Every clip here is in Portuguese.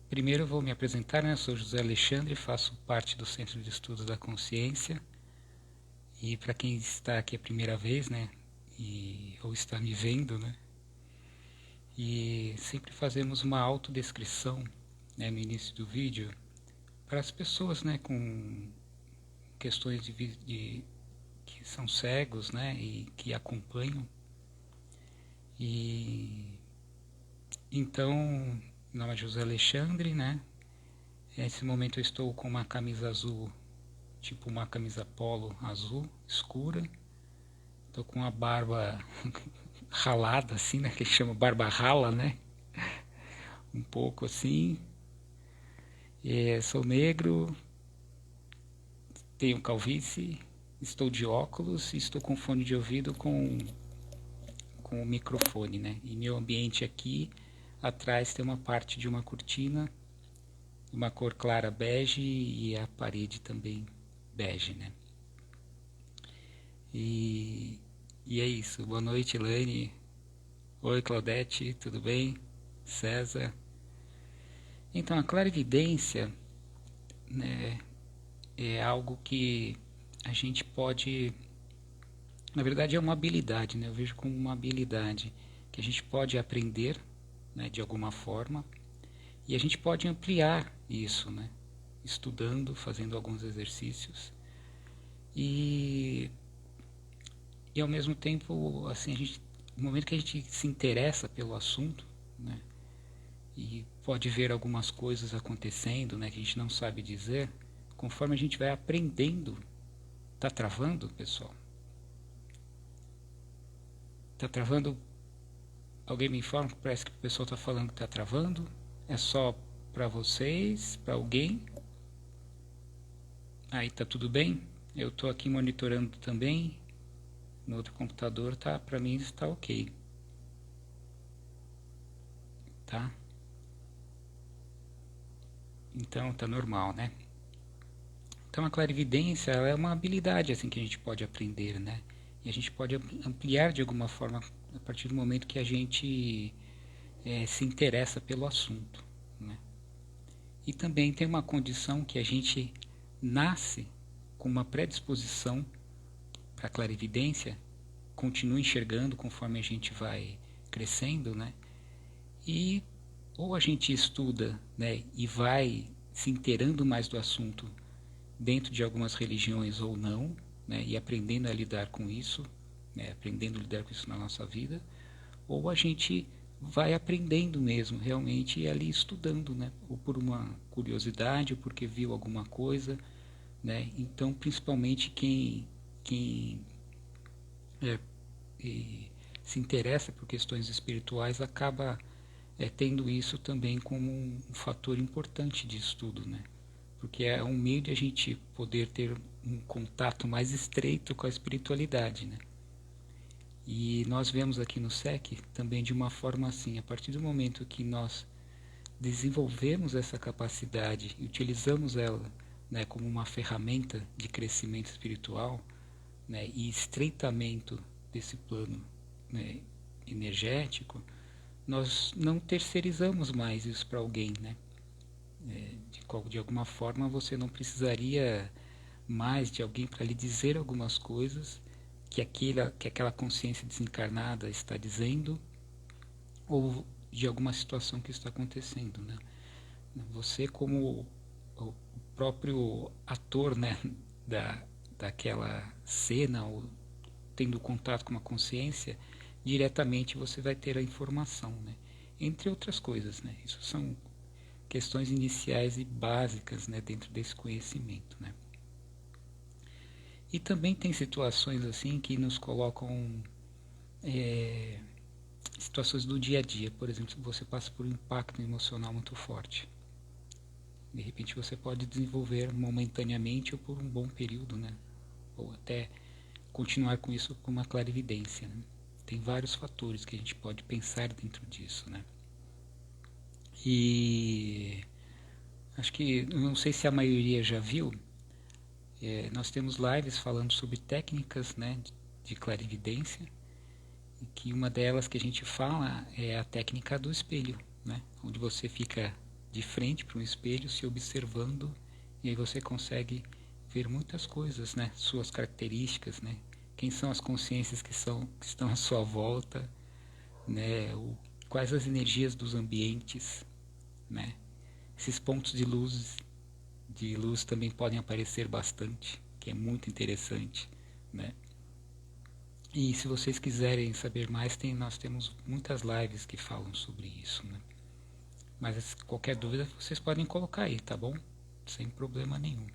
Primeiro eu vou me apresentar, né? Eu sou José Alexandre, faço parte do Centro de Estudos da Consciência. E para quem está aqui a primeira vez, né? Ou está me vendo, né? E sempre fazemos uma autodescrição, né, no início do vídeo para as pessoas, né, com questões que são cegos, né, e que acompanham. E então, meu nome é José Alexandre, né? Nesse momento eu estou com uma camisa azul, tipo uma camisa polo azul escura. Estou com uma barba ralada, assim, né? Que chama barba rala, né? Um pouco assim. Sou negro, tenho calvície, estou de óculos e estou com fone de ouvido com o microfone, né? E meu ambiente aqui atrás tem uma parte de uma cortina, uma cor clara bege e a parede também bege, né? E é isso. Boa noite, Elaine. Oi, Claudete, tudo bem? César. Então, a clarividência, né, é algo que a gente pode... Na verdade, é uma habilidade, né? Eu vejo como uma habilidade que a gente pode aprender, né, de alguma forma, e a gente pode ampliar isso, né? Estudando, fazendo alguns exercícios. E ao mesmo tempo, assim, no momento que a gente se interessa pelo assunto, né, e pode ver algumas coisas acontecendo, né, que a gente não sabe dizer, conforme a gente vai aprendendo. Tá travando, pessoal? Tá travando? Alguém me informa que parece que o pessoal tá falando que tá travando. É só para vocês, para alguém? Aí tá tudo bem? Eu tô aqui monitorando também. No outro computador tá, para mim está ok. Tá? Então tá normal, né? Então a clarividência ela é uma habilidade assim que a gente pode aprender, né? E a gente pode ampliar de alguma forma a partir do momento que a gente se interessa pelo assunto, né? E também tem uma condição que a gente nasce com uma predisposição para a clarividência, continua enxergando conforme a gente vai crescendo, né? E ou a gente estuda, né, e vai se inteirando mais do assunto dentro de algumas religiões ou não, né, e aprendendo a lidar com isso, né, aprendendo a lidar com isso na nossa vida, ou a gente vai aprendendo mesmo, realmente ali estudando, né, ou por uma curiosidade, ou porque viu alguma coisa, né. Então, principalmente quem se interessa por questões espirituais acaba tendo isso também como um fator importante de estudo, né? Porque é um meio de a gente poder ter um contato mais estreito com a espiritualidade, né? E nós vemos aqui no SEC também de uma forma assim, a partir do momento que nós desenvolvemos essa capacidade e utilizamos ela, né, como uma ferramenta de crescimento espiritual, né, e estreitamento desse plano, né, energético, nós não terceirizamos mais isso para alguém, né? De alguma forma você não precisaria mais de alguém para lhe dizer algumas coisas que aquela consciência desencarnada está dizendo ou de alguma situação que está acontecendo, né? Você como o próprio ator, né, daquela cena ou tendo contato com uma consciência, diretamente você vai ter a informação, né? Entre outras coisas, né? Isso são questões iniciais e básicas, né, dentro desse conhecimento, né? E também tem situações assim que nos colocam situações do dia a dia. Por exemplo, se você passa por um impacto emocional muito forte, de repente você pode desenvolver momentaneamente ou por um bom período, né? Ou até continuar com isso com uma clarividência, né? Tem vários fatores que a gente pode pensar dentro disso, né? E acho que, não sei se a maioria já viu, nós temos lives falando sobre técnicas, né, de clarividência, e que uma delas que a gente fala é a técnica do espelho, né? Onde você fica de frente para um espelho, se observando, e aí você consegue ver muitas coisas, né? Suas características, né? Quem são as consciências que estão à sua volta, né? Quais as energias dos ambientes, né? Esses pontos de luz também podem aparecer bastante, que é muito interessante, né? E se vocês quiserem saber mais, nós temos muitas lives que falam sobre isso, né? Mas qualquer dúvida vocês podem colocar aí, tá bom? Sem problema nenhum.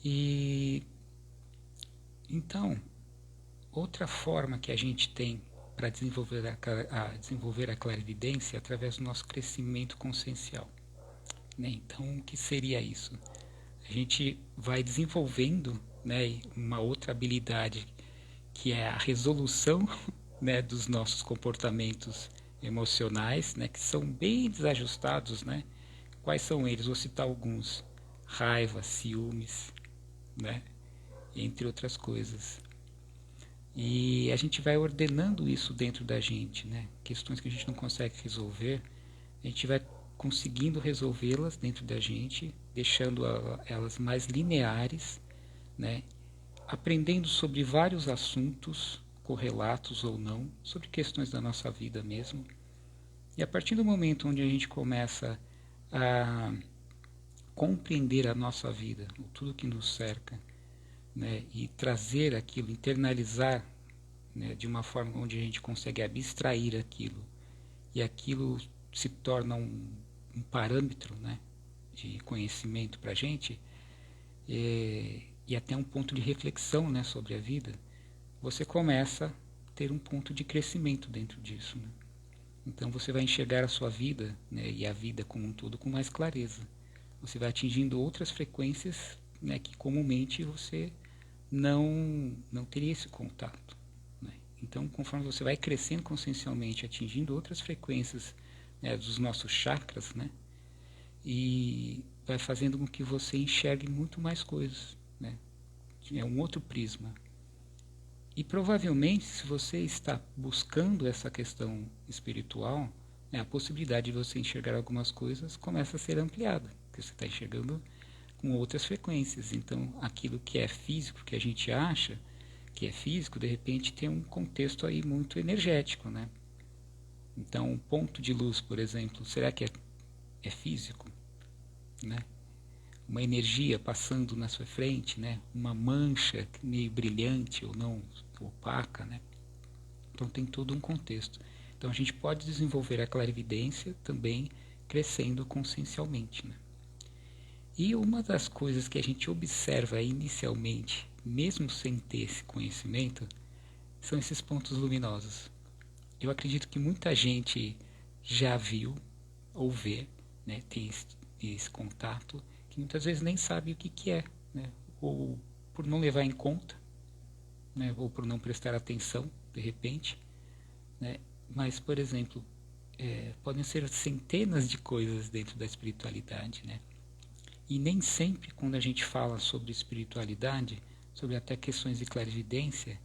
E então, outra forma que a gente tem para desenvolver a clarividência é através do nosso crescimento consciencial, né? Então, o que seria isso? A gente vai desenvolvendo, né, uma outra habilidade que é a resolução, né, dos nossos comportamentos emocionais, né, que são bem desajustados, né? Quais são eles? Vou citar alguns: raiva, ciúmes, né, entre outras coisas. E a gente vai ordenando isso dentro da gente, né? Questões que a gente não consegue resolver, a gente vai conseguindo resolvê-las dentro da gente, deixando elas mais lineares, né? Aprendendo sobre vários assuntos, correlatos ou não, sobre questões da nossa vida mesmo. E a partir do momento onde a gente começa a compreender a nossa vida, tudo que nos cerca, né, e trazer aquilo, internalizar, né, de uma forma onde a gente consegue abstrair aquilo, e aquilo se torna um parâmetro, né, de conhecimento para a gente, e até um ponto de reflexão, né, sobre a vida, você começa a ter um ponto de crescimento dentro disso, né? Então você vai enxergar a sua vida, né, e a vida como um todo com mais clareza. Você vai atingindo outras frequências, né, que comumente você não teria esse contato, né? Então, conforme você vai crescendo consciencialmente, atingindo outras frequências, né, dos nossos chakras, né, e vai fazendo com que você enxergue muito mais coisas, né? É um outro prisma. E provavelmente, se você está buscando essa questão espiritual, né, a possibilidade de você enxergar algumas coisas começa a ser ampliada, porque você está enxergando com outras frequências. Então, aquilo que é físico, que a gente acha que é físico, de repente tem um contexto aí muito energético, né? Então, um ponto de luz, por exemplo, será que é físico, né? Uma energia passando na sua frente, né? Uma mancha meio brilhante ou não opaca, né? Então tem todo um contexto. Então a gente pode desenvolver a clarividência também crescendo consciencialmente, né? E uma das coisas que a gente observa inicialmente, mesmo sem ter esse conhecimento, são esses pontos luminosos. Eu acredito que muita gente já viu ou vê, né, tem esse contato, que muitas vezes nem sabe o que é, né, ou por não levar em conta, né, ou por não prestar atenção, de repente, né, mas, por exemplo, podem ser centenas de coisas dentro da espiritualidade, né? E nem sempre, quando a gente fala sobre espiritualidade, sobre até questões de clarividência,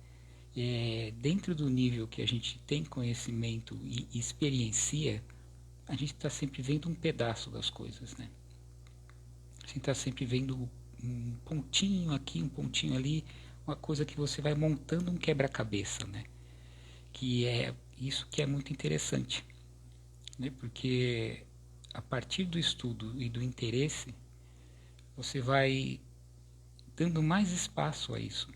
dentro do nível que a gente tem conhecimento e experiencia, a gente está sempre vendo um pedaço das coisas, né? A gente está sempre vendo um pontinho aqui, um pontinho ali, uma coisa que você vai montando um quebra-cabeça, né? Que é isso que é muito interessante, né? Porque a partir do estudo e do interesse, você vai dando mais espaço a isso,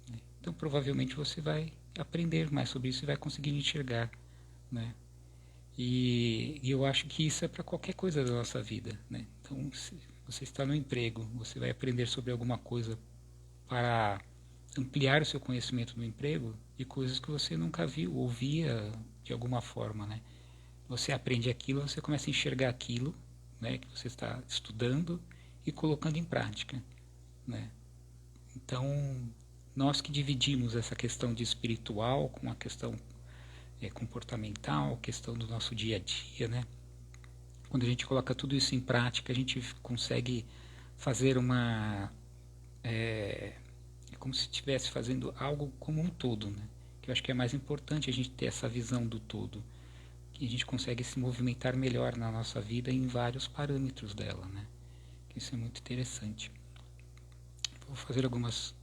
né? Então provavelmente você vai aprender mais sobre isso e vai conseguir enxergar, né? E eu acho que isso é para qualquer coisa da nossa vida, né? Então, se você está no emprego, você vai aprender sobre alguma coisa para ampliar o seu conhecimento no emprego e coisas que você nunca viu ou via de alguma forma, né? Você aprende aquilo, você começa a enxergar aquilo, né, que você está estudando e colocando em prática, né? Então, nós que dividimos essa questão de espiritual com a questão comportamental, questão do nosso dia a dia, né? Quando a gente coloca tudo isso em prática, a gente consegue fazer é como se estivesse fazendo algo como um todo, né? Que eu acho que é mais importante a gente ter essa visão do todo. e a gente consegue se movimentar melhor na nossa vida em vários parâmetros dela, né? Isso é muito interessante. Vou fazer algumas...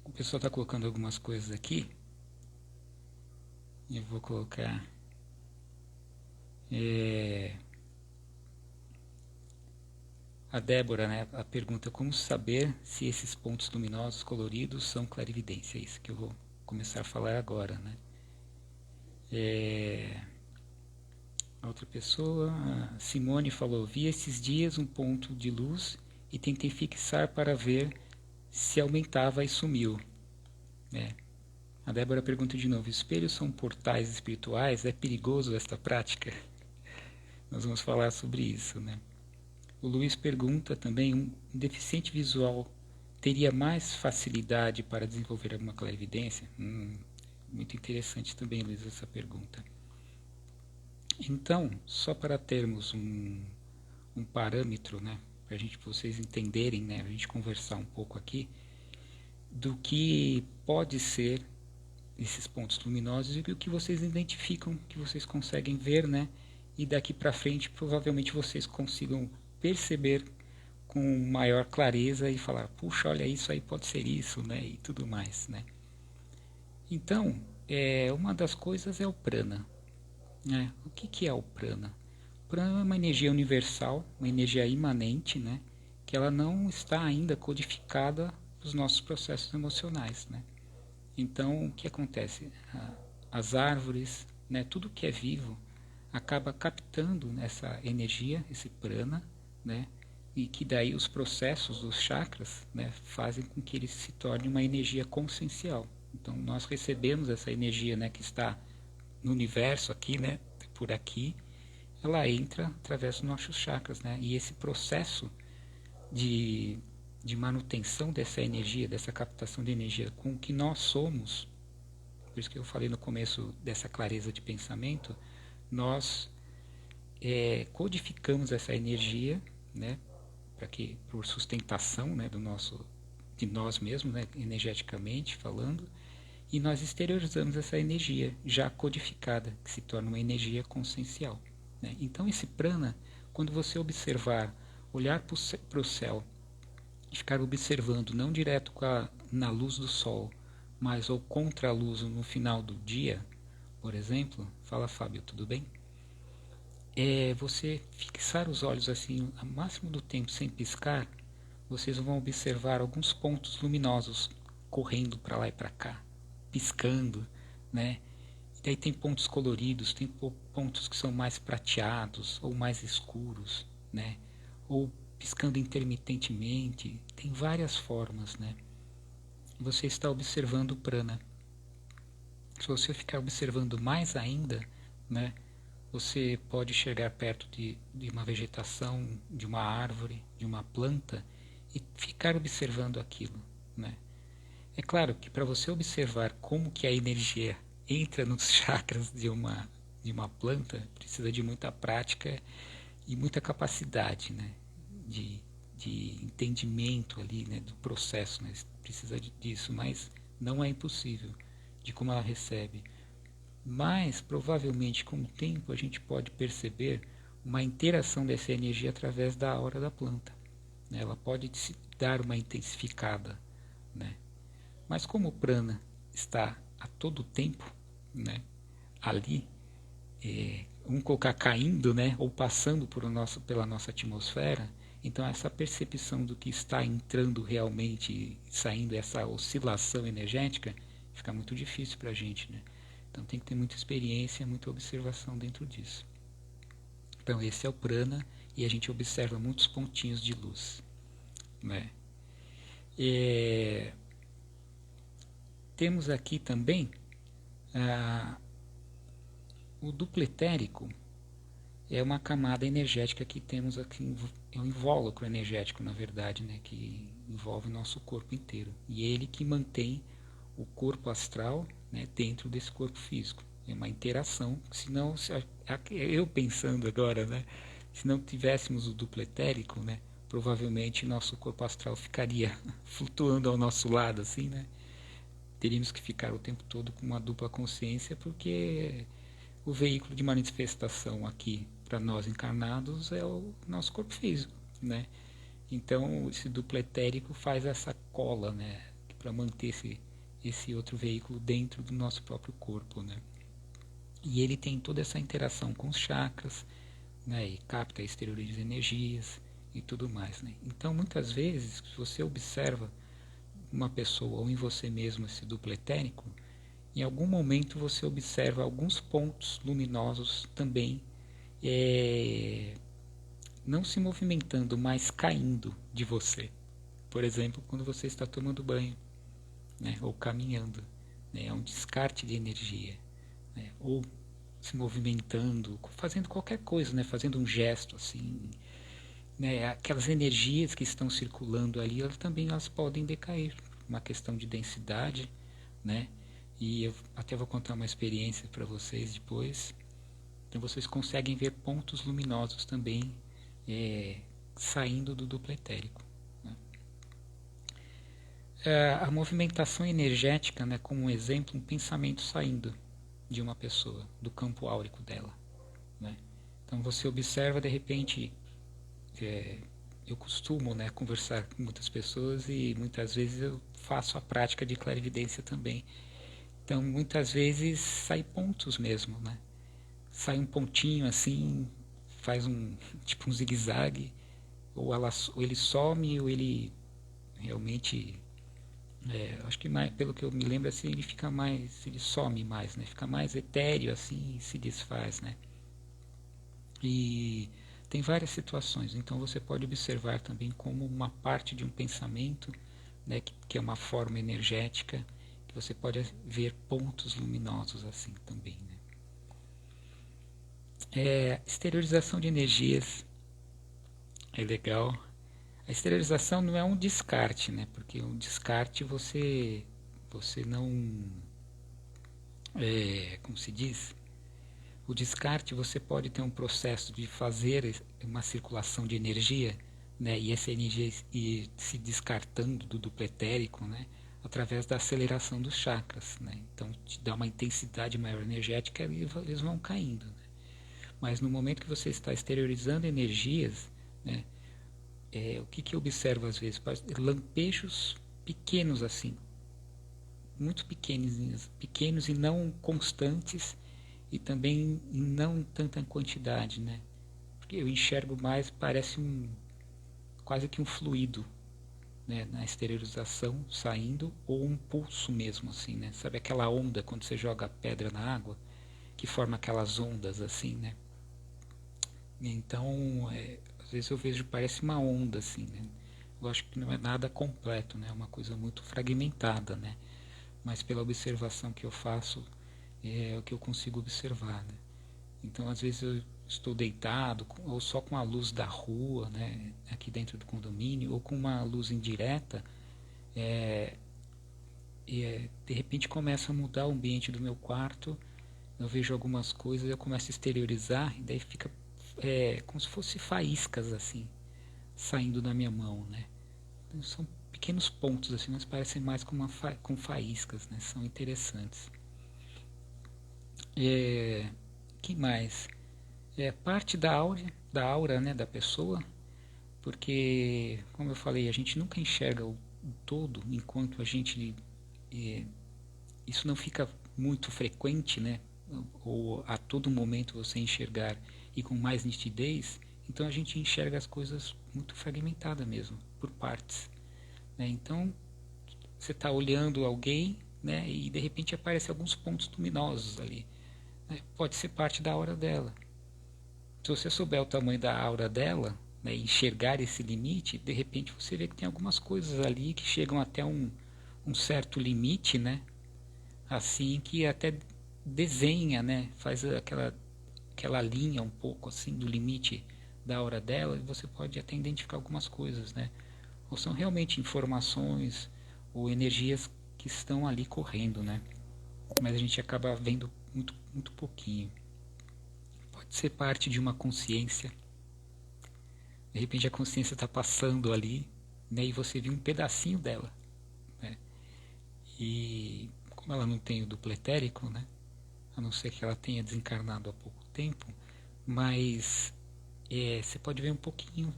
O pessoal está colocando algumas coisas aqui. Eu vou colocar... A Débora, né, a pergunta: como saber se esses pontos luminosos coloridos são clarividência? É isso que eu vou começar a falar agora, né? A outra pessoa, a Simone, falou: vi esses dias um ponto de luz e tentei fixar para ver se aumentava e sumiu. A Débora pergunta de novo: espelhos são portais espirituais? É perigoso esta prática? Nós vamos falar sobre isso, né? O Luiz pergunta também: um deficiente visual teria mais facilidade para desenvolver alguma clarividência? Muito interessante também, Luiz, essa pergunta. Então, só para termos um parâmetro, né, para vocês entenderem, né, a gente conversar um pouco aqui do que pode ser esses pontos luminosos e o que vocês identificam, que vocês conseguem ver, né, e daqui para frente provavelmente vocês consigam perceber com maior clareza e falar: puxa, olha, isso aí pode ser isso, né, e tudo mais, né. Então, uma das coisas é o prana, né. O que é o prana? O prana é uma energia universal, uma energia imanente, né, que ela não está ainda codificada nos nossos processos emocionais, né. Então, o que acontece? As árvores, né, tudo que é vivo acaba captando essa energia, esse prana, né, e que daí os processos dos chakras, né, fazem com que ele se torne uma energia consciencial. Então nós recebemos essa energia, né, que está no universo aqui, né, por aqui, ela entra através dos nossos chakras, né, e esse processo de manutenção dessa energia, dessa captação de energia com o que nós somos, por isso que eu falei no começo dessa clareza de pensamento, nós codificamos essa energia, né, por sustentação, né, de nós mesmos, né, energeticamente falando, e nós exteriorizamos essa energia já codificada, que se torna uma energia consciencial, né? Então esse prana, quando você observar, olhar para o céu e ficar observando, não direto na luz do sol, mas ou contra a luz no final do dia, por exemplo, fala Fábio, tudo bem? Você fixar os olhos assim, ao máximo do tempo sem piscar, vocês vão observar alguns pontos luminosos correndo para lá e para cá, piscando, né? E daí tem pontos coloridos, tem pontos que são mais prateados ou mais escuros, né? Ou piscando intermitentemente, tem várias formas, né? Você está observando o prana. Se você ficar observando mais ainda, né, você pode chegar perto de uma vegetação, de uma árvore, de uma planta e ficar observando aquilo, né? É claro que para você observar como que a energia entra nos chakras de uma planta, precisa de muita prática e muita capacidade, né, de entendimento ali, né, do processo, né? Precisa disso, mas não é impossível de como ela recebe. Mas provavelmente com o tempo a gente pode perceber uma interação dessa energia através da aura da planta, né? Ela pode se dar uma intensificada, né? Mas como o prana está a todo tempo, né, ali, vamos colocar caindo, né, ou passando pela nossa atmosfera, então essa percepção do que está entrando realmente e saindo, essa oscilação energética, fica muito difícil para a gente, né? Então tem que ter muita experiência, muita observação dentro disso. Então esse é o prana e a gente observa muitos pontinhos de luz, né? Temos aqui também o duplo etérico, é uma camada energética que temos aqui, é um invólucro energético, na verdade, né, que envolve o nosso corpo inteiro. E é ele que mantém o corpo astral, né, dentro desse corpo físico. É uma interação, senão, eu pensando agora, né, se não tivéssemos o duplo etérico, né, provavelmente nosso corpo astral ficaria flutuando ao nosso lado, assim, né? Teríamos que ficar o tempo todo com uma dupla consciência, porque o veículo de manifestação aqui para nós encarnados é o nosso corpo físico, né? Então esse duplo etérico faz essa cola, né, para manter esse outro veículo dentro do nosso próprio corpo, né? E ele tem toda essa interação com os chakras, né, e capta e exterioriza energias e tudo mais, né? Então muitas vezes, se você observa uma pessoa ou em você mesmo esse duplo etérico, em algum momento você observa alguns pontos luminosos também, não se movimentando, mas caindo de você. Por exemplo, quando você está tomando banho, né, ou caminhando, né, é um descarte de energia, né, ou se movimentando, fazendo qualquer coisa, né, fazendo um gesto assim, né, aquelas energias que estão circulando ali, elas podem decair, uma questão de densidade, né? E eu até vou contar uma experiência para vocês depois. Então vocês conseguem ver pontos luminosos também saindo do duplo etérico, né? A movimentação energética, né, como um exemplo, um pensamento saindo de uma pessoa, do campo áurico dela, né? Então você observa de repente, eu costumo, né, conversar com muitas pessoas e muitas vezes eu faço a prática de clarividência também. Então muitas vezes sai pontos mesmo, né? Sai um pontinho assim, faz tipo um zigue-zague, ou ele some ou ele realmente, acho que mais, pelo que eu me lembro assim, ele some mais, né? Fica mais etéreo assim e se desfaz, né? E tem várias situações, então você pode observar também como uma parte de um pensamento, né, que é uma forma energética, que você pode ver pontos luminosos assim também, né? Exteriorização de energias é legal. A exteriorização não é um descarte, né? Porque um descarte você não, como se diz? O descarte você pode ter um processo de fazer uma circulação de energia, né? E essa energia ir se descartando do duplo etérico, né? Através da aceleração dos chakras, né? Então te dá uma intensidade maior energética e eles vão caindo, né? Mas no momento que você está exteriorizando energias, né, o que eu observo às vezes? Lampejos pequenos assim, muito pequenos e não constantes, e também em não tanta quantidade, né? Porque eu enxergo mais, parece quase que um fluido, né, na exteriorização saindo, ou um pulso mesmo assim, né? Sabe aquela onda quando você joga pedra na água, que forma aquelas ondas assim, né? Então, às vezes eu vejo, parece uma onda assim, né? Eu acho que não é nada completo, né? É uma coisa muito fragmentada, né? Mas pela observação que eu faço, é o que eu consigo observar, né? Então, às vezes eu estou deitado, ou só com a luz da rua, né? Aqui dentro do condomínio, ou com uma luz indireta, de repente começa a mudar o ambiente do meu quarto, eu vejo algumas coisas, eu começo a exteriorizar, e daí fica como se fosse faíscas assim, saindo da minha mão, né? Então, são pequenos pontos assim, mas parecem mais com faíscas, né? São interessantes. Que mais? Parte da aura, né, da pessoa, porque, como eu falei, a gente nunca enxerga o todo enquanto a gente... isso não fica muito frequente, né? Ou a todo momento você enxergar e com mais nitidez, então a gente enxerga as coisas muito fragmentadas mesmo, por partes, né? Então você está olhando alguém, né, e de repente aparecem alguns pontos luminosos ali, né? Pode ser parte da aura dela. Se você souber o tamanho da aura dela, né, e enxergar esse limite, de repente você vê que tem algumas coisas ali que chegam até um certo limite, né, assim, que até desenha, né, faz aquela linha um pouco assim do limite da aura dela, e você pode até identificar algumas coisas, né? Ou são realmente informações ou energias que estão ali correndo, né? Mas a gente acaba vendo muito, muito pouquinho. Pode ser parte de uma consciência. De repente a consciência está passando ali, né? E você viu um pedacinho dela, né? E como ela não tem o duplo etérico, né? a não ser que ela tenha desencarnado há pouco tempo, mas você pode ver um pouquinho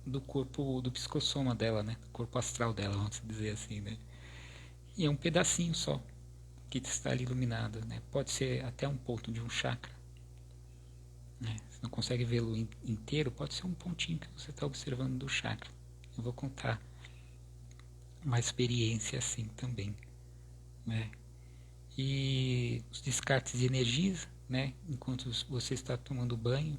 do corpo, do psicossoma dela, né? Do corpo astral dela, vamos dizer assim, né? E é um pedacinho só que está ali iluminado, né? Pode ser até um ponto de um chakra, né? Você não consegue vê-lo inteiro, pode ser um pontinho que você está observando do chakra. Eu vou contar uma experiência assim também, né? E os descartes de energias, né? Enquanto você está tomando banho,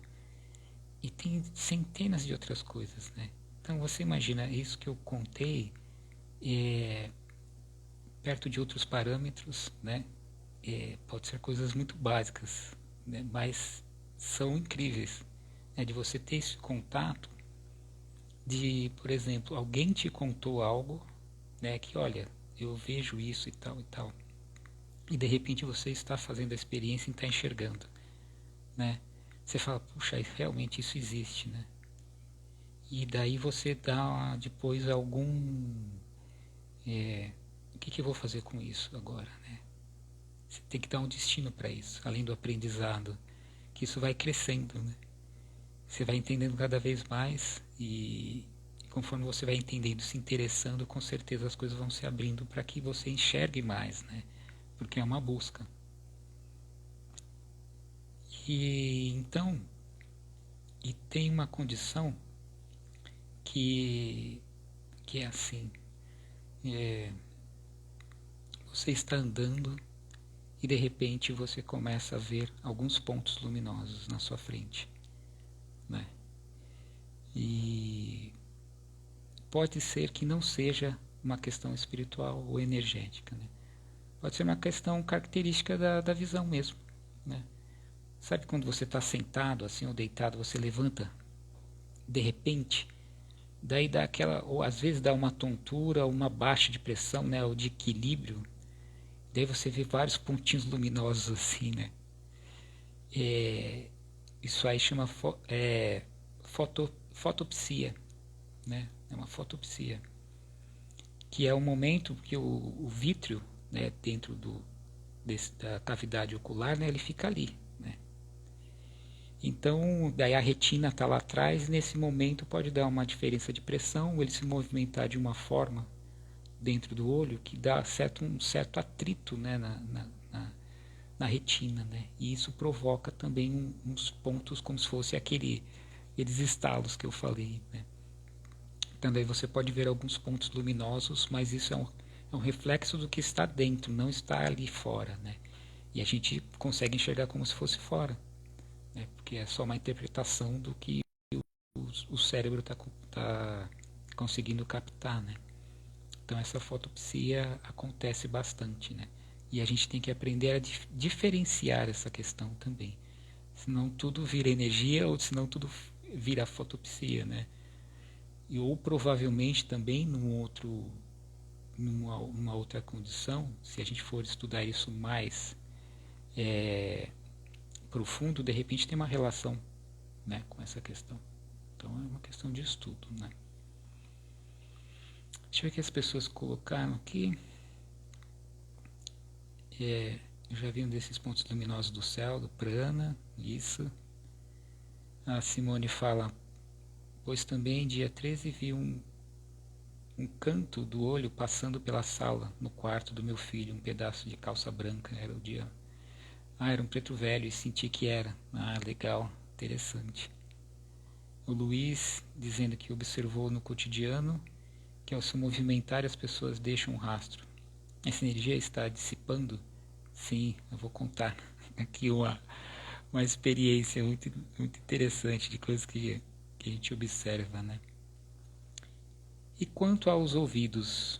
e tem centenas de outras coisas, né? Então você imagina isso que eu contei perto de outros parâmetros, né? Pode ser coisas muito básicas, né? Mas são incríveis, né? De você ter esse contato, de, por exemplo, alguém te contou algo, né? Que olha, eu vejo isso e tal, e de repente você está fazendo a experiência e está enxergando, né? Você fala, puxa, realmente isso existe, né? E daí você dá depois algum o que eu vou fazer com isso agora, né? Você tem que dar um destino para isso, além do aprendizado, que isso vai crescendo, né? Você vai entendendo cada vez mais e conforme você vai entendendo, se interessando, com certeza as coisas vão se abrindo para que você enxergue mais, né? Porque é uma busca. E então, e tem uma condição que que é assim, é, você está andando e de repente você começa a ver alguns pontos luminosos na sua frente, né? E pode ser que não seja uma questão espiritual ou energética, né? Pode ser uma questão característica da visão mesmo, né? Sabe quando você está sentado assim ou deitado, você levanta de repente, daí dá aquela, ou às vezes dá uma tontura, uma baixa de pressão, né, ou de equilíbrio, daí você vê vários pontinhos luminosos assim, né? É, isso aí chama fotopsia, né? É uma fotopsia, que é o momento que o vítreo, né, dentro da cavidade ocular, né, ele fica ali, né? Então, daí a retina está lá atrás, e nesse momento pode dar uma diferença de pressão, ele se movimentar de uma forma dentro do olho que dá um certo atrito, né, na retina, né? E isso provoca também uns pontos como se fosse aqueles estalos que eu falei, né? Então daí você pode ver alguns pontos luminosos, mas isso é um reflexo do que está dentro, não está ali fora, né? E a gente consegue enxergar como se fosse fora, né? Porque é só uma interpretação do que o cérebro está conseguindo captar, né? Então essa fotopsia acontece bastante, né? E a gente tem que aprender a diferenciar essa questão também. Senão tudo vira energia ou senão tudo vira fotopsia, né? E ou provavelmente também numa outra condição, se a gente for estudar isso mais profundo, de repente tem uma relação, né, com essa questão. Então é uma questão de estudo, né? Deixa eu ver o que as pessoas colocaram aqui. Eu já vi um desses pontos luminosos do céu, do prana, isso. A Simone fala, pois também dia 13 vi um canto do olho passando pela sala, no quarto do meu filho, um pedaço de calça branca, era o dia. Ah, era um preto velho e senti que era. Ah, legal, interessante. O Luiz dizendo que observou no cotidiano que ao se movimentar as pessoas deixam um rastro. Essa energia está dissipando? Sim, eu vou contar aqui uma experiência muito, muito interessante de coisas que a gente observa, né? E quanto aos ouvidos,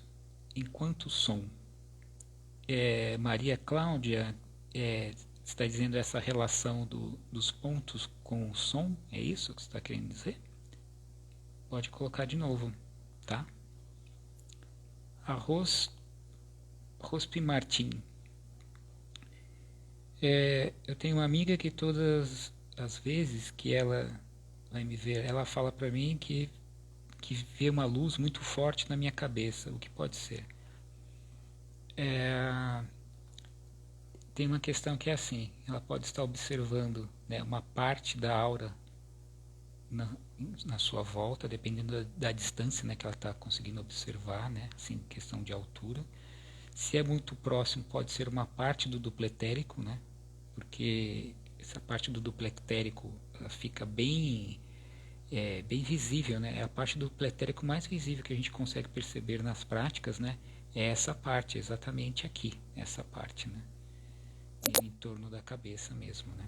enquanto som, Maria Cláudia está dizendo essa relação dos pontos com o som? É isso que você está querendo dizer? Pode colocar de novo, tá? Arroz Rospi Martim. Eu tenho uma amiga que todas as vezes que ela vai me ver, ela fala para mim que vê uma luz muito forte na minha cabeça. O que pode ser? tem uma questão que é assim, ela pode estar observando, né, uma parte da aura na, na sua volta, dependendo da distância, né, que ela está conseguindo observar, né, assim, questão de altura. Se é muito próximo, pode ser uma parte do duplo etérico, né, porque essa parte do duplo etérico ela fica bem visível, né, é a parte do duplo etérico mais visível que a gente consegue perceber nas práticas, né, é essa parte, exatamente aqui, essa parte, né, em torno da cabeça mesmo, né.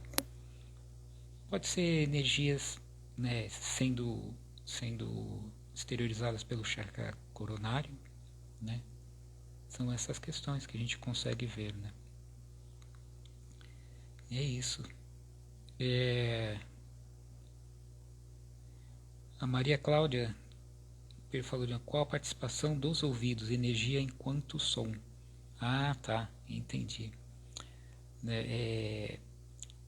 Pode ser energias, né, sendo exteriorizadas pelo chakra coronário, né? São essas questões que a gente consegue ver, né? E é isso. A Maria Cláudia falou de qual a participação dos ouvidos, energia enquanto som. Ah, tá, entendi.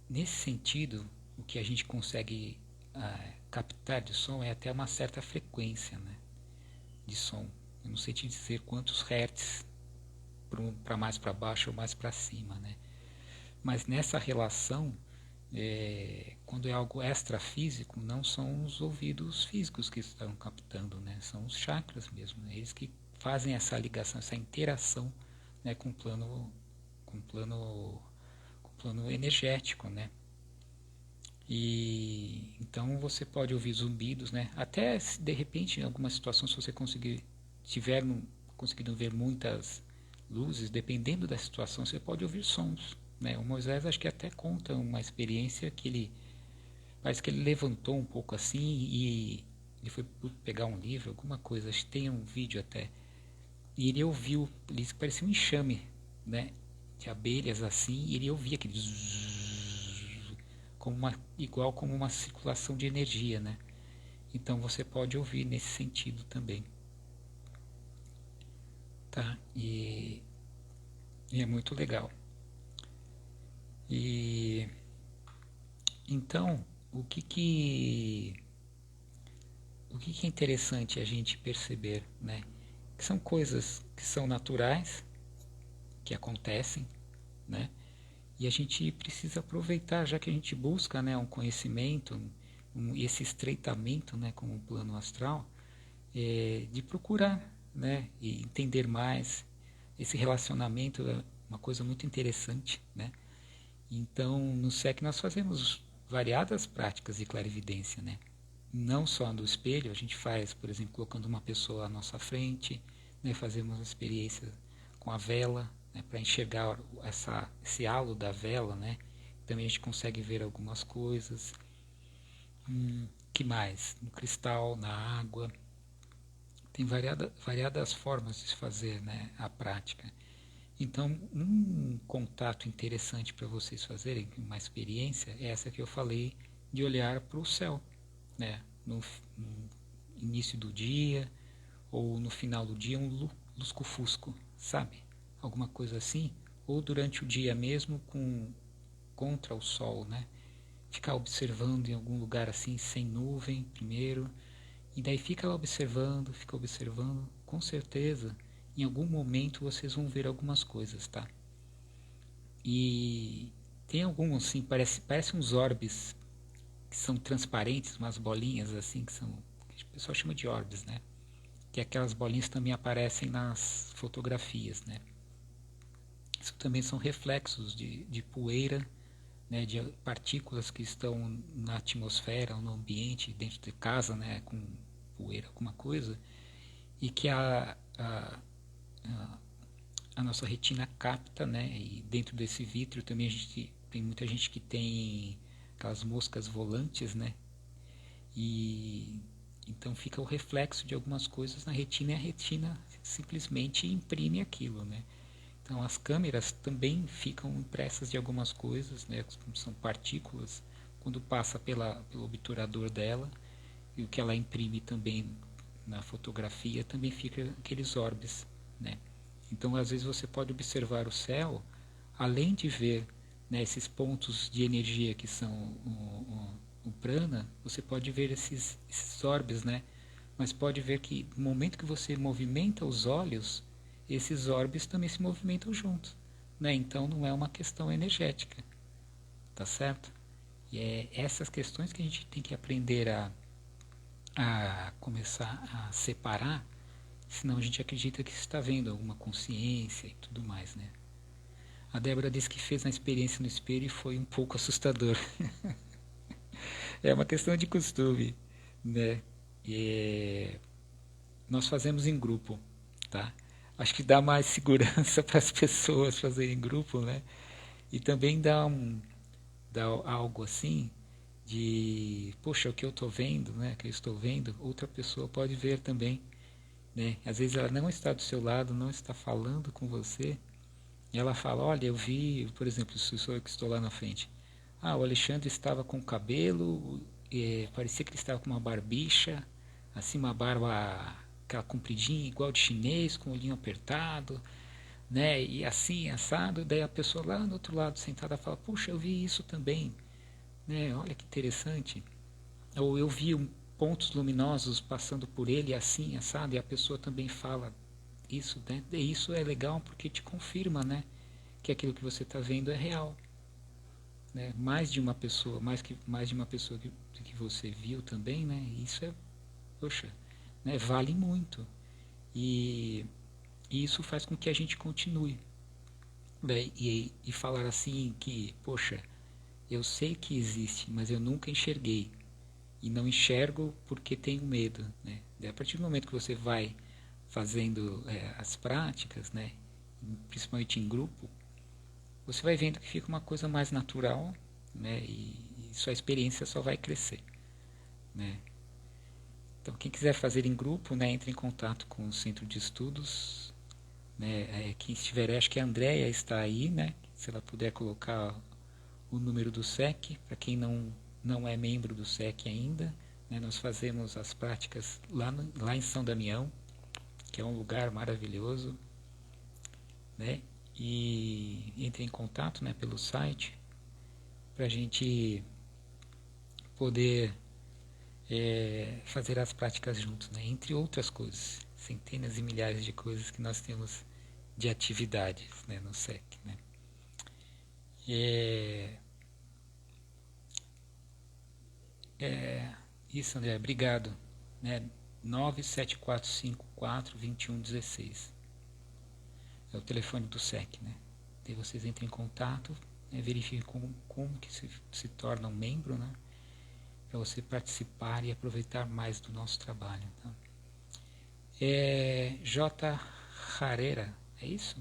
Nesse sentido, o que a gente consegue captar de som é até uma certa frequência, né, de som. Eu não sei te dizer quantos hertz, para mais para baixo ou mais para cima, né? Mas nessa relação, quando é algo extrafísico, não são os ouvidos físicos que estão captando, né? São os chakras mesmo, né? Eles que fazem essa ligação, essa interação, né, com o plano energético, né? E então você pode ouvir zumbidos, né? Até se de repente em alguma situação, se você tiver conseguido ver muitas luzes, dependendo da situação, você pode ouvir sons, né? O Moisés acho que até conta uma experiência que ele parece que ele levantou um pouco assim e ele foi pegar um livro, alguma coisa, acho que tem um vídeo até. E ele ouviu, ele disse que parecia um enxame, né, de abelhas assim, e ele ouvia aquele igual como uma circulação de energia, né? Então você pode ouvir nesse sentido também, tá? E é muito legal. E então o que é interessante a gente perceber, né? Que são coisas que são naturais, que acontecem, né? E a gente precisa aproveitar, já que a gente busca, né, um conhecimento, esse estreitamento, né, com o plano astral, de procurar, né, e entender mais. Esse relacionamento é uma coisa muito interessante, né? Então, no SEC nós fazemos variadas práticas de clarividência, né? Não só no espelho, a gente faz, por exemplo, colocando uma pessoa à nossa frente, né? Fazemos experiências com a vela, né? Para enxergar esse halo da vela, né? Também a gente consegue ver algumas coisas. Que mais? No cristal, na água. Tem variadas formas de se fazer, né, a prática. Então, um contato interessante para vocês fazerem, uma experiência, é essa que eu falei, de olhar para o céu, né? No início do dia ou no final do dia, um lusco-fusco, sabe? Alguma coisa assim. Ou durante o dia mesmo, contra o sol, né? Ficar observando em algum lugar assim, sem nuvem, primeiro. E daí fica observando, com certeza, em algum momento vocês vão ver algumas coisas, tá? E tem alguns, assim, parece uns orbes que são transparentes, umas bolinhas assim, que o pessoal chama de orbes, né? Que aquelas bolinhas também aparecem nas fotografias, né? Isso também são reflexos de poeira, né, de partículas que estão na atmosfera ou no ambiente, dentro de casa, né, com poeira, alguma coisa, e que a nossa retina capta, né, e dentro desse vítreo também tem muita gente que tem aquelas moscas volantes, né, e então fica o reflexo de algumas coisas na retina e a retina simplesmente imprime aquilo, né. Então as câmeras também ficam impressas de algumas coisas, né, são partículas, quando passa pelo obturador dela, e o que ela imprime também na fotografia também fica aqueles orbes, né. Então às vezes você pode observar o céu, além de ver, né, esses pontos de energia que são o prana, você pode ver esses orbes, né, mas pode ver que no momento que você movimenta os olhos, esses orbes também se movimentam juntos. né? Então não é uma questão energética, tá certo? E é essas questões que a gente tem que aprender a começar a separar, senão a gente acredita que está vendo alguma consciência e tudo mais, né? A Débora disse que fez uma experiência no espelho e foi um pouco assustador. É uma questão de costume, né? E nós fazemos em grupo, tá? Acho que dá mais segurança para as pessoas fazerem em grupo, né? E também dá algo assim de, poxa, o que eu estou vendo, né? O que eu estou vendo, outra pessoa pode ver também, né? Às vezes ela não está do seu lado, não está falando com você, e ela fala, olha, eu vi, por exemplo, se sou eu que estou lá na frente, o Alexandre estava com cabelo, parecia que ele estava com uma barbicha, assim, uma barba aquela compridinha, igual de chinês, com o olhinho apertado, né? E assim, assado, daí a pessoa lá no outro lado sentada fala, puxa, eu vi isso também, né? Olha que interessante. Ou eu vi pontos luminosos passando por ele, assim, assado, e a pessoa também fala isso, né? E isso é legal porque te confirma, né? Que aquilo que você está vendo é real, né? Mais de uma pessoa, mais de uma pessoa que você viu também, né? Isso é, poxa, né? Vale muito. E isso faz com que a gente continue, né? E falar assim que, poxa, eu sei que existe, mas eu nunca enxerguei. E não enxergo porque tenho medo, né? E a partir do momento que você vai fazendo as práticas, né? Principalmente em grupo, você vai vendo que fica uma coisa mais natural, né? E sua experiência só vai crescer, né? Então, quem quiser fazer em grupo, né? Entre em contato com o Centro de Estudos, né? Quem estiver, acho que a Andrea está aí, né? Se ela puder colocar o número do SEC, para quem não é membro do SEC ainda, né? Nós fazemos as práticas lá em São Damião, que é um lugar maravilhoso, né? E entre em contato, né, pelo site para a gente poder fazer as práticas juntos, né? Entre outras coisas, centenas e milhares de coisas que nós temos de atividades, né, no SEC, né? É, isso, André, obrigado, né? 974542116 é o telefone do SEC, né? Daí vocês entrem em contato, né, verifiquem como que se torna um membro, né? Para você participar e aproveitar mais do nosso trabalho. Tá? J. Harera, é isso?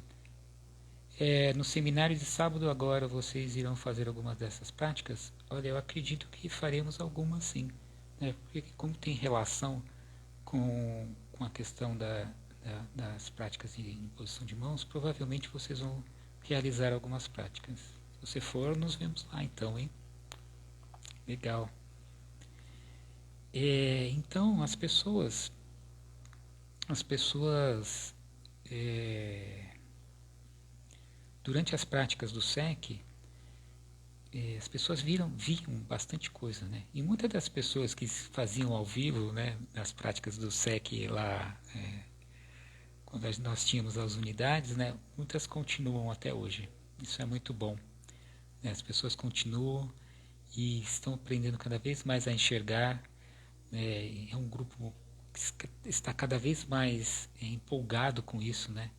No seminário de sábado agora vocês irão fazer algumas dessas práticas? Olha, eu acredito que faremos algumas sim, né? Porque como tem relação com a questão das práticas de imposição de mãos, provavelmente vocês vão realizar algumas práticas. Se você for, nos vemos lá então, hein? Legal. Então, as pessoas durante as práticas do SEC, as pessoas viam bastante coisa, né? E muitas das pessoas que faziam ao vivo, né, as práticas do SEC lá, quando nós tínhamos as unidades, né, muitas continuam até hoje. Isso é muito bom, né? As pessoas continuam e estão aprendendo cada vez mais a enxergar, né? É um grupo que está cada vez mais empolgado com isso, né?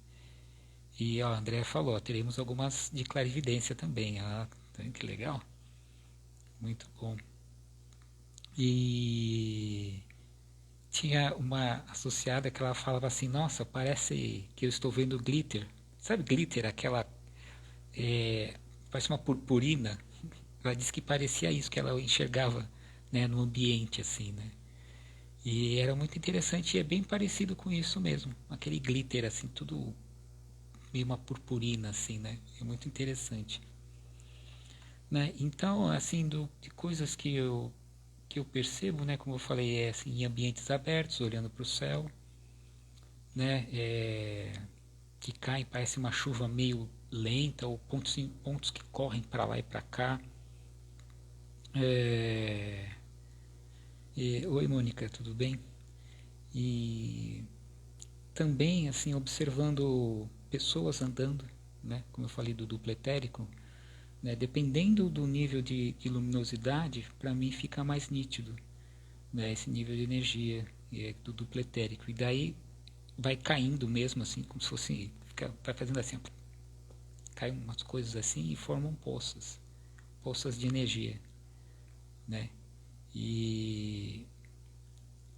E a André falou, teremos algumas de clarividência também. Que legal. Muito bom. E tinha uma associada que ela falava assim, nossa, parece que eu estou vendo glitter. Sabe glitter, aquela... parece uma purpurina. Ela disse que parecia isso que ela enxergava, né, no ambiente, assim, né? E era muito interessante e é bem parecido com isso mesmo. Aquele glitter, assim, tudo meio uma purpurina, assim, né? É muito interessante. Né? Então, assim, de coisas que eu percebo, né? Como eu falei, assim, em ambientes abertos, olhando para o céu, né? Que cai, parece uma chuva meio lenta, ou pontos que correm para lá e para cá. Oi, Mônica, tudo bem? E também, assim, observando pessoas andando, né, como eu falei do duplo etérico, né, dependendo do nível de luminosidade, para mim fica mais nítido, né, esse nível de energia do duplo etérico. E daí vai caindo mesmo, assim, como se fosse, vai fazendo assim, cai umas coisas assim e formam poças de energia, né? E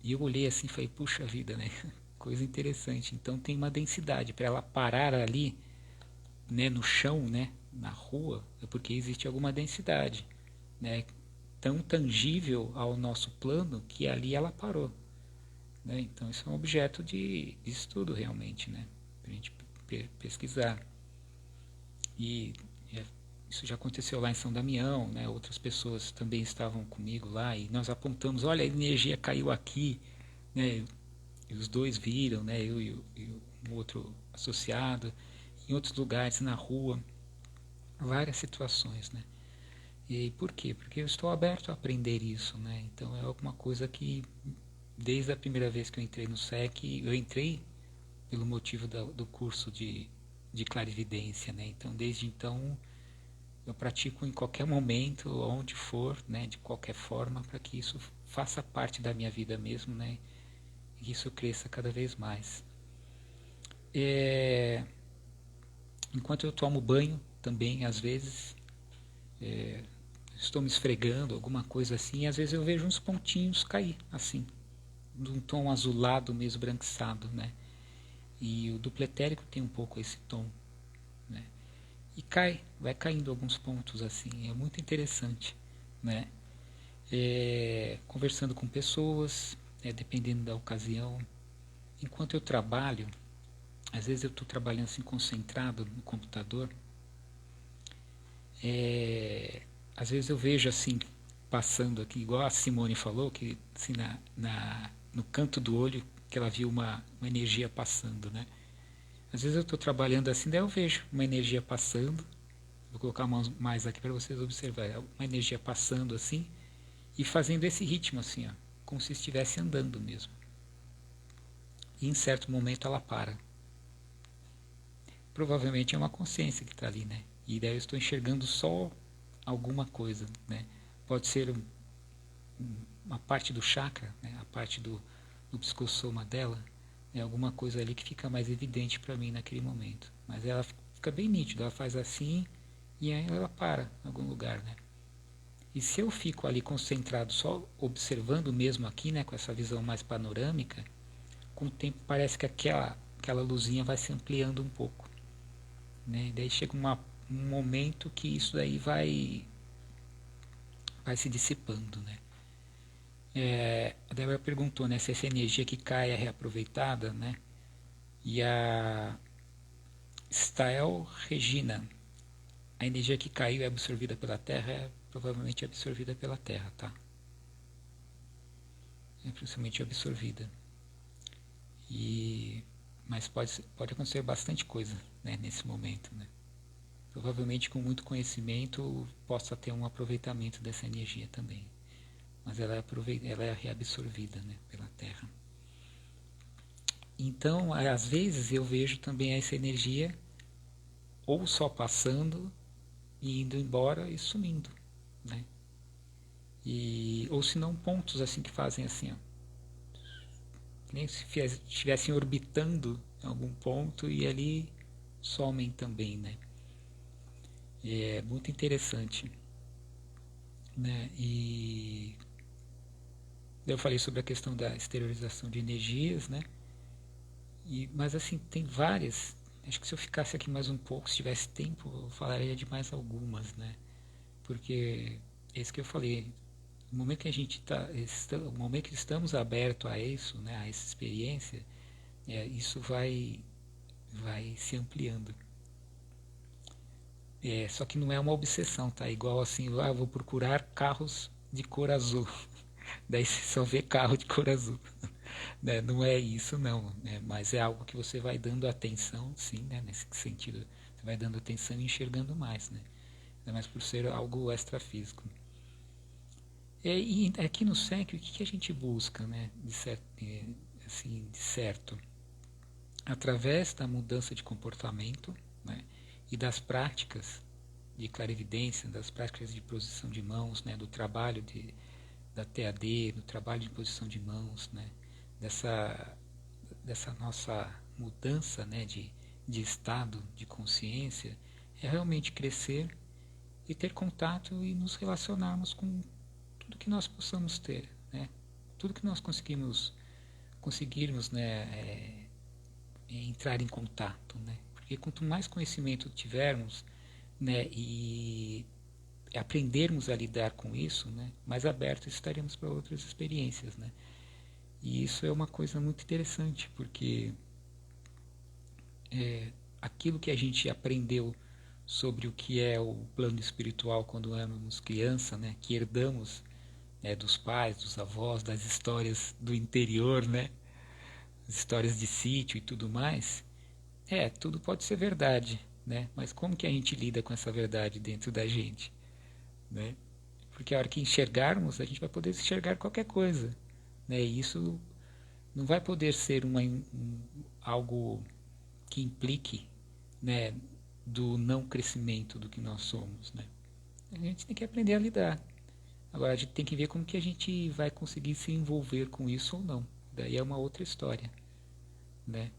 eu olhei assim e falei, puxa vida, né? Coisa interessante. Então tem uma densidade. Para ela parar ali, né, no chão, né, na rua, é porque existe alguma densidade, né? Tão tangível ao nosso plano que ali ela parou, né? Então isso é um objeto de estudo realmente, né? Para a gente pesquisar. E isso já aconteceu lá em São Damião, né? Outras pessoas também estavam comigo lá e nós apontamos, olha, a energia caiu aqui, né? E os dois viram, né? Eu e um outro associado, em outros lugares, na rua, várias situações, né? E por quê? Porque eu estou aberto a aprender isso, né? Então é alguma coisa que, desde a primeira vez que eu entrei no SEC, eu entrei pelo motivo do curso de clarividência, né? Então, desde então, eu pratico em qualquer momento, onde for, né? De qualquer forma, para que isso faça parte da minha vida mesmo, né? E que isso cresça cada vez mais. Enquanto eu tomo banho, também, às vezes, estou me esfregando, alguma coisa assim, e às vezes eu vejo uns pontinhos cair, assim, de um tom azulado, meio esbranquiçado, né? E o duplo etérico tem um pouco esse tom, né? E vai caindo alguns pontos assim, é muito interessante, né? Conversando com pessoas, dependendo da ocasião. Enquanto eu trabalho, às vezes eu estou trabalhando assim concentrado no computador, às vezes eu vejo assim, passando aqui, igual a Simone falou, que assim, no canto do olho, que ela viu uma energia passando, né? Às vezes eu estou trabalhando assim, daí eu vejo uma energia passando, vou colocar a mão mais aqui para vocês observarem, uma energia passando assim, e fazendo esse ritmo assim, ó, como se estivesse andando mesmo. E em certo momento ela para. Provavelmente é uma consciência que está ali, né? E daí eu estou enxergando só alguma coisa, né? Pode ser uma parte do chakra, né? A parte do psicossoma dela, é alguma coisa ali que fica mais evidente para mim naquele momento. Mas ela fica bem nítida, ela faz assim e aí ela para em algum lugar, né? E se eu fico ali concentrado só observando mesmo aqui, né, com essa visão mais panorâmica, com o tempo parece que aquela luzinha vai se ampliando um pouco, né? E daí chega um momento que isso daí vai se dissipando, né? A Débora perguntou, né, se essa energia que cai é reaproveitada, né? E a Stael Regina, a energia que caiu é absorvida pela Terra, é provavelmente absorvida pela Terra, tá? É principalmente absorvida. Mas pode acontecer bastante coisa, né, nesse momento, né? Provavelmente com muito conhecimento possa ter um aproveitamento dessa energia também. Mas ela é reabsorvida, né, pela Terra. Então, às vezes eu vejo também essa energia ou só passando e indo embora e sumindo, né? Ou se não pontos assim que fazem assim, ó, nem se estivessem orbitando em algum ponto e ali somem também, né? É muito interessante, né? E eu falei sobre a questão da exteriorização de energias, né? Mas assim, tem várias. Acho que se eu ficasse aqui mais um pouco, se tivesse tempo, eu falaria de mais algumas, né? Porque é isso que eu falei. No momento que a gente no momento que estamos abertos a isso, né, a essa experiência, isso vai se ampliando. Só que não é uma obsessão, tá? Igual assim, eu vou procurar carros de cor azul. Daí você só vê carro de cor azul. Né? Não é isso, não. Né? Mas é algo que você vai dando atenção, sim, né? Nesse sentido. Você vai dando atenção e enxergando mais, né? Ainda mais por ser algo extrafísico. E aqui no SEC, o que a gente busca, né? De certo? Através da mudança de comportamento, né? e das práticas de clarividência, das práticas de posição de mãos, né, do trabalho da TAD, do trabalho de posição de mãos, né, dessa nossa mudança, né, de estado de consciência, é realmente crescer e ter contato e nos relacionarmos com tudo que nós possamos ter, né, tudo que nós conseguirmos, né, entrar em contato, né, porque quanto mais conhecimento tivermos, né, e aprendermos a lidar com isso, né, mais abertos estaremos para outras experiências, né. E isso é uma coisa muito interessante, porque aquilo que a gente aprendeu sobre o que é o plano espiritual quando éramos criança, né, que herdamos, né, dos pais, dos avós, das histórias do interior, né, as histórias de sítio e tudo mais, tudo pode ser verdade, né, mas como que a gente lida com essa verdade dentro da gente, né? Porque a hora que enxergarmos, a gente vai poder enxergar qualquer coisa, né? E isso não vai poder ser algo que implique, né, do não crescimento do que nós somos, né? A gente tem que aprender a lidar. Agora a gente tem que ver como que a gente vai conseguir se envolver com isso ou não. Daí é uma outra história, né?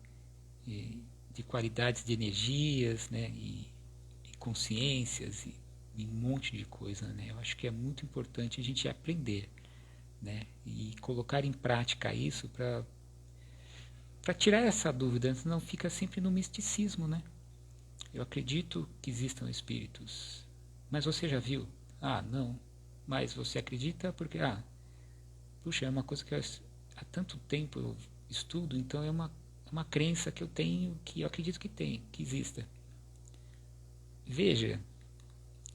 De qualidades de energias, né? E consciências e um monte de coisa, né? Eu acho que é muito importante a gente aprender, né? E colocar em prática isso para tirar essa dúvida, senão fica sempre no misticismo, né? Eu acredito que existam espíritos, mas você já viu? Ah, não. Mas você acredita porque, puxa, é uma coisa que há tanto tempo eu estudo, então é uma crença que eu tenho, que eu acredito que tem, que exista. Veja,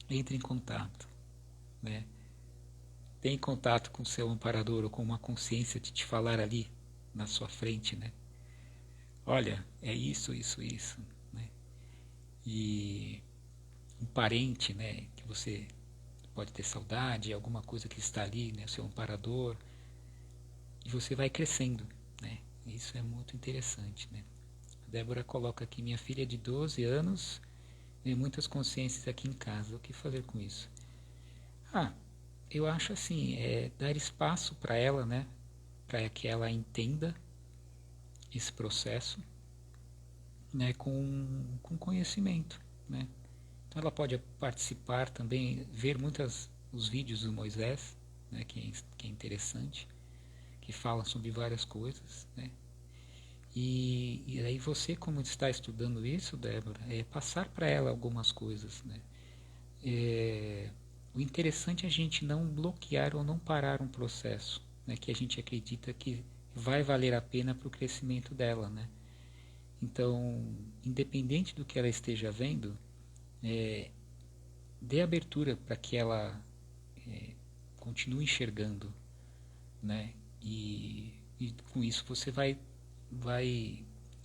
entre em contato, né? Tem contato com o seu amparador ou com uma consciência de te falar ali na sua frente, né? Olha, é isso, isso, isso, né? E um parente, né, que você pode ter saudade, alguma coisa que está ali, né, o seu amparador, e você vai crescendo, né? Isso é muito interessante, né? A Débora coloca aqui: minha filha de 12 anos tem muitas consciências aqui em casa. O que fazer com isso? Eu acho assim, dar espaço para ela, né? Para que ela entenda esse processo, né? Com conhecimento, né? Então ela pode participar também, ver os vídeos do Moisés, né? Que é interessante, que fala sobre várias coisas, né? E aí você, como está estudando isso, Débora, passar para ela algumas coisas, né? O interessante é a gente não bloquear ou não parar um processo, né, que a gente acredita que vai valer a pena para o crescimento dela, né? Então, independente do que ela esteja vendo, dê abertura para que ela continue enxergando, né? E com isso você vai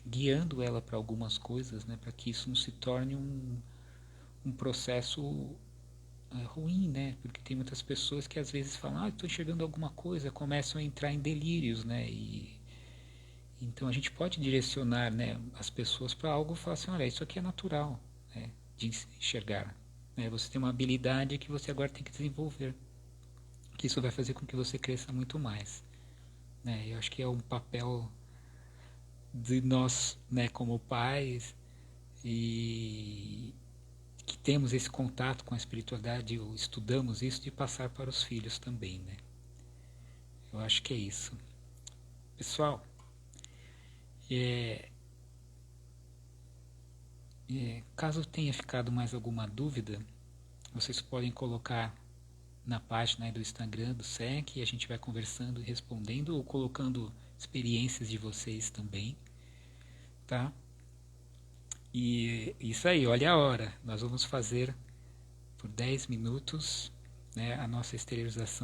guiando ela para algumas coisas, né? Para que isso não se torne um processo ruim, né? Porque tem muitas pessoas que às vezes falam: estou enxergando alguma coisa, começam a entrar em delírios, né? E então a gente pode direcionar, né, as pessoas para algo e falar assim: olha, isso aqui é natural, né, de enxergar, né? Você tem uma habilidade que você agora tem que desenvolver, que isso vai fazer com que você cresça muito mais, né? Eu acho que é um papel de nós, né, como pais, e que temos esse contato com a espiritualidade, ou estudamos isso, de passar para os filhos também, né? Eu acho que é isso. Pessoal, caso tenha ficado mais alguma dúvida, vocês podem colocar na página aí do Instagram do SEC, e a gente vai conversando e respondendo, ou colocando experiências de vocês também, tá? E isso aí, olha a hora. Nós vamos fazer por 10 minutos, né, a nossa esterilização